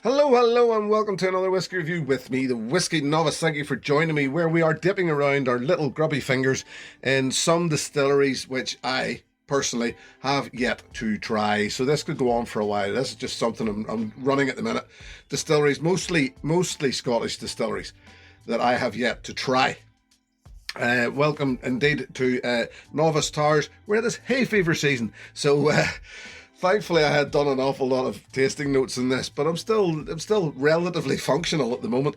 Hello, and welcome to another whiskey review with me, the Whiskey Novice. Thank you for joining me, where we are dipping around our little grubby fingers in some distilleries which I personally have yet to try. So this could go on for a while. This is just something I'm running at the minute. Distilleries, mostly Scottish distilleries that I have yet to try. Welcome indeed to Novice Towers. We're at this hay fever season, so thankfully I had done an awful lot of tasting notes in this, but I'm still relatively functional at the moment.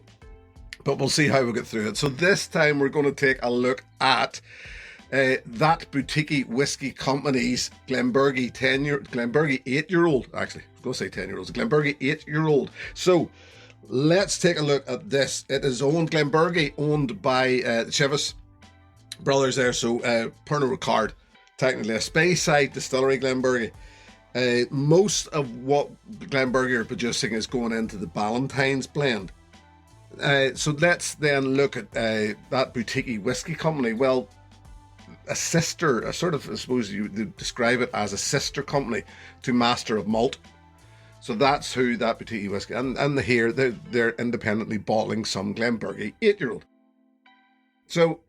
But we'll see how we get through it. So this time we're going to take a look at that boutique whiskey company's Glenburgie 8-year-old. Actually, I was going to say 10-year-olds. Glenburgie 8-year-old. So let's take a look at this. It is Glenburgie, owned by the Chevis brothers there. So Pernod Ricard, technically a Speyside distillery, Glenburgie. Most of what Glenburgie are producing is going into the Ballantine's blend. So let's then look at that boutique whiskey company. Well, I suppose you describe it as a sister company to Master of Malt. So that's who that boutique whiskey, and they're independently bottling some Glenburgie 8-year-old. So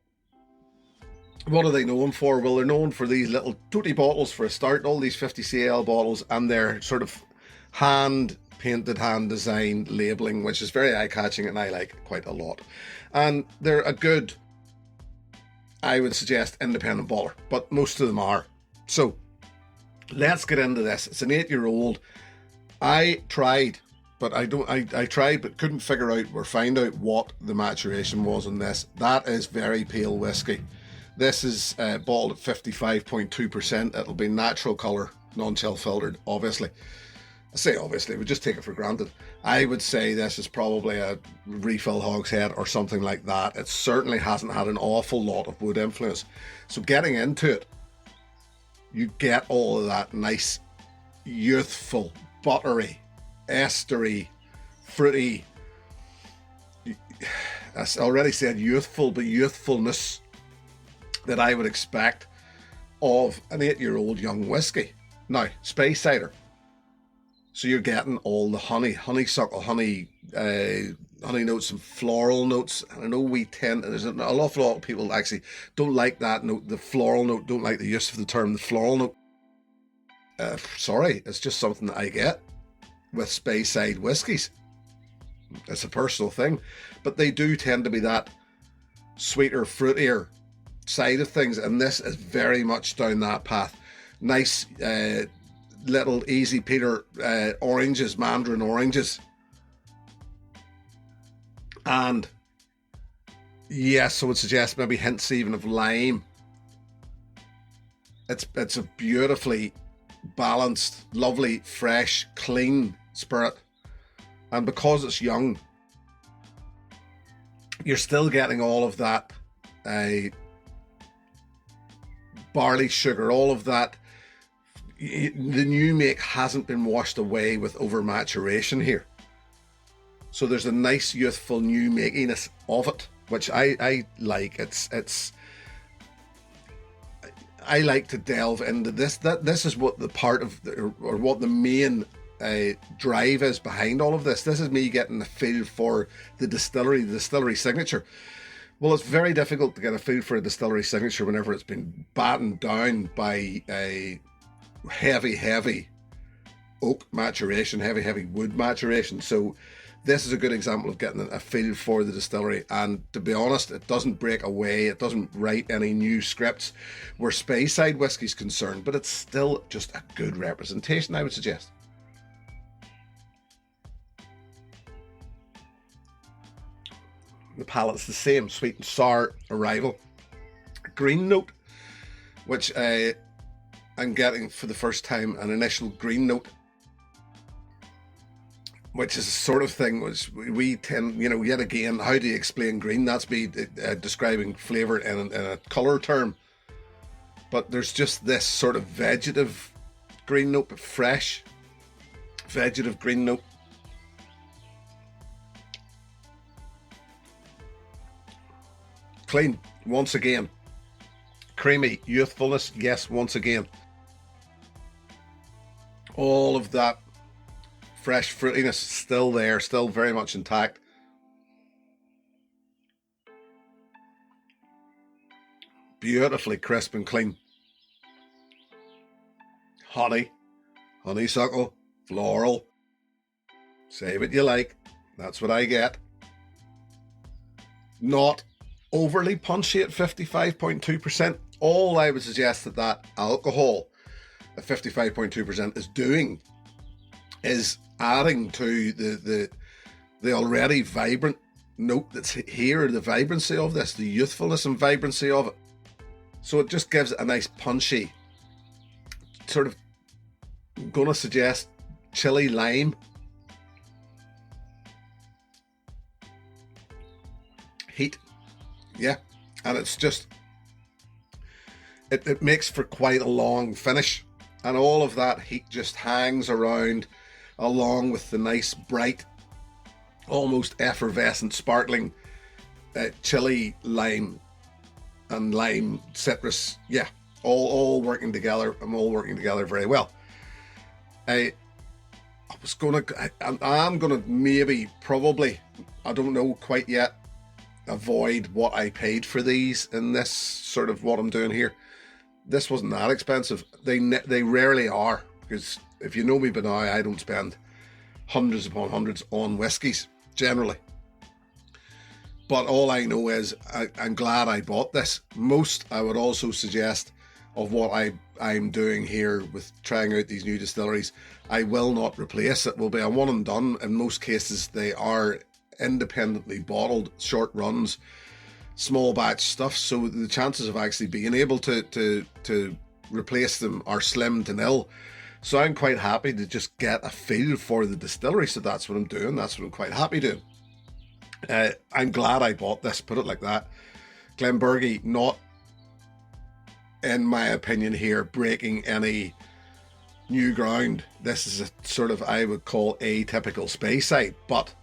what are they known for? Well, they're known for these little tooty bottles for a start, all these 50cl bottles, and their sort of hand-painted, hand-designed labelling, which is very eye-catching and I like quite a lot. And they're a good, I would suggest, independent bottler, but most of them are. So let's get into this. It's an 8-year-old. I tried but couldn't figure out or find out what the maturation was on this. That is very pale whiskey. This is bottled at 55.2%. It'll be natural colour, non-chill filtered, obviously. I say obviously, we just take it for granted. I would say this is probably a refill hogshead or something like that. It certainly hasn't had an awful lot of wood influence. So getting into it, you get all of that nice, youthful, buttery, estery, fruity, I already said youthful, but youthfulness that I would expect of an 8-year-old young whiskey. Now, Speyside. So you're getting all the honeysuckle, honey notes and floral notes. And I know there's an awful lot of people actually don't like that note, the floral note, don't like the use of the term the floral note. Sorry, it's just something that I get with Speyside whiskies. It's a personal thing, but they do tend to be that sweeter, fruitier side of things, and this is very much down that path. Nice little easy peeler oranges, mandarin oranges, and yes, I would suggest maybe hints even of lime. It's a beautifully balanced, lovely, fresh, clean spirit, and because it's young, you're still getting all of that barley sugar, all of that. The new make hasn't been washed away with over maturation here, so there's a nice youthful new makiness of it, which I like. I like to delve into this. This is what the part of or what the main drive is behind all of this. This is me getting a feel for the distillery signature. Well, it's very difficult to get a feel for a distillery signature whenever it's been battened down by a heavy oak maturation, heavy wood maturation. So this is a good example of getting a feel for the distillery, and to be honest, it doesn't break away, it doesn't write any new scripts where Speyside whiskey is concerned, but it's still just a good representation, I would suggest. The palate's the same, sweet and sour arrival. Green note, which I'm getting for the first time, an initial green note, which is a sort of thing which we tend, yet again, how do you explain green? That's me describing flavour in a colour term. But there's just this sort of vegetative green note, but fresh vegetative green note. Clean, once again. creamy youthfulness. Yes, once again, all of that fresh fruitiness still there, still very much intact. Beautifully crisp and clean. Honey, honeysuckle, floral. Say what you like. That's what I get. Not overly punchy at 55.2%. All I would suggest that alcohol at 55.2% is doing is adding to the already vibrant note that's here, the vibrancy of this, the youthfulness and vibrancy of it. So it just gives it a nice punchy, sort of, I'm going to suggest chili lime. Heat. Yeah. And it's just, it makes for quite a long finish. And all of that heat just hangs around along with the nice, bright, almost effervescent, sparkling chili lime and lime citrus. Yeah, all working together. I'm all working together very well. I'm gonna maybe, probably, I don't know quite yet, avoid what I paid for these in this sort of what I'm doing here. This wasn't that expensive. They rarely are, because if you know me by now, I don't spend hundreds upon hundreds on whiskies generally. But all I know is I'm glad I bought this. Most, I would also suggest, of what I'm doing here with trying out these new distilleries, I will not replace. It will be a one and done. In most cases, they are independently bottled, short runs, small batch stuff, so the chances of actually being able to replace them are slim to nil. So I'm quite happy to just get a feel for the distillery. So that's what I'm doing. That's what I'm quite happy doing. I'm glad I bought this, put it like that. Glenburgie, not, in my opinion here, breaking any new ground. This is a sort of, I would call, atypical Speyside, but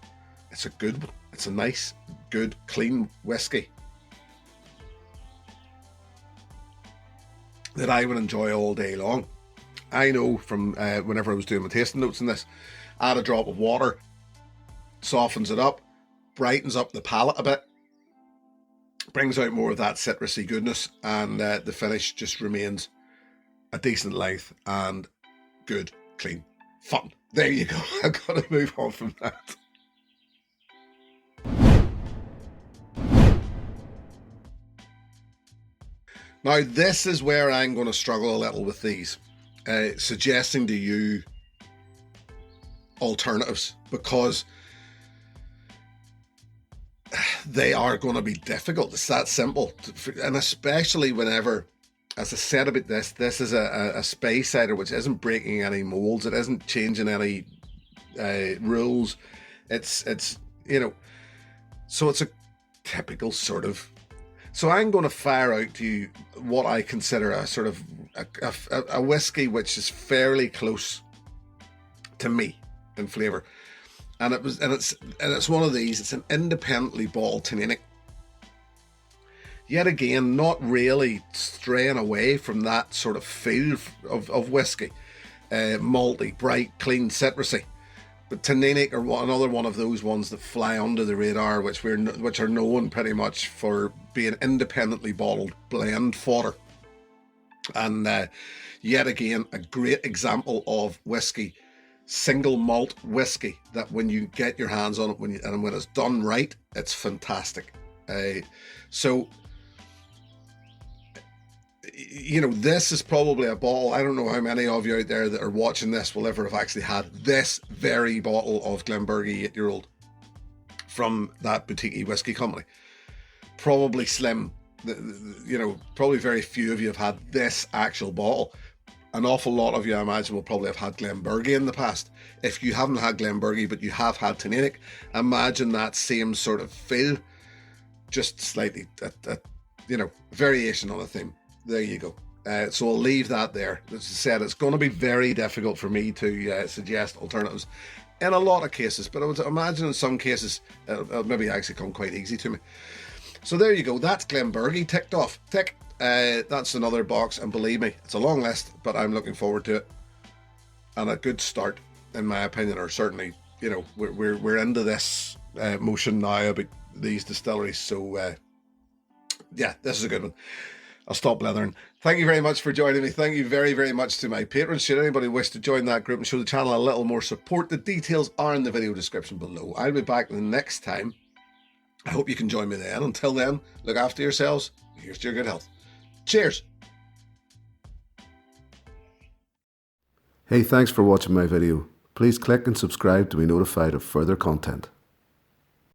it's a good one. It's a nice, good, clean whiskey that I would enjoy all day long. I know from whenever I was doing my tasting notes in this, add a drop of water, softens it up, brightens up the palate a bit, brings out more of that citrusy goodness, and the finish just remains a decent length and good, clean, fun. There you go. I've got to move on from that. Now, this is where I'm going to struggle a little with these, suggesting to you alternatives, because they are going to be difficult. It's that simple. And especially whenever, as I said about this is a Speyside which isn't breaking any molds. It isn't changing any rules. It's you know, so it's a typical sort of. So I'm going to fire out to you what I consider a sort of a whiskey which is fairly close to me in flavour, and it's one of these. It's an independently bottled tannic. Yet again, not really straying away from that sort of feel of whiskey, malty, bright, clean, citrusy. But tannic are another one of those ones that fly under the radar, which are known pretty much for being independently bottled blend fodder. And yet again, a great example of whiskey, single malt whiskey, that when you get your hands on it, when it's done right, it's fantastic. So, you know, this is probably a bottle. I don't know how many of you out there that are watching this will ever have actually had this very bottle of Glenburgie 8-year-old from that boutique whiskey company. Probably slim. You know, probably very few of you have had this actual bottle. An awful lot of you, I imagine, will probably have had Glenburgie in the past. If you haven't had Glenburgie, but you have had tannic, imagine that same sort of feel, just slightly, you know, variation on a theme. There you go. So I'll leave that there. As I said, it's going to be very difficult for me to suggest alternatives in a lot of cases, but I would imagine in some cases it'll maybe actually come quite easy to me. So there you go. That's Glenburgie ticked off. Tick. That's another box, and believe me, it's a long list, but I'm looking forward to it. And a good start, in my opinion, or certainly, you know, we're into this motion now about these distilleries. So yeah, this is a good one. I'll stop blethering. Thank you very much for joining me. Thank you very, very much to my patrons. Should anybody wish to join that group and show the channel a little more support, the details are in the video description below. I'll be back the next time. I hope you can join me then. Until then, look after yourselves. Here's to your good health. Cheers. Hey, thanks for watching my video. Please click and subscribe to be notified of further content.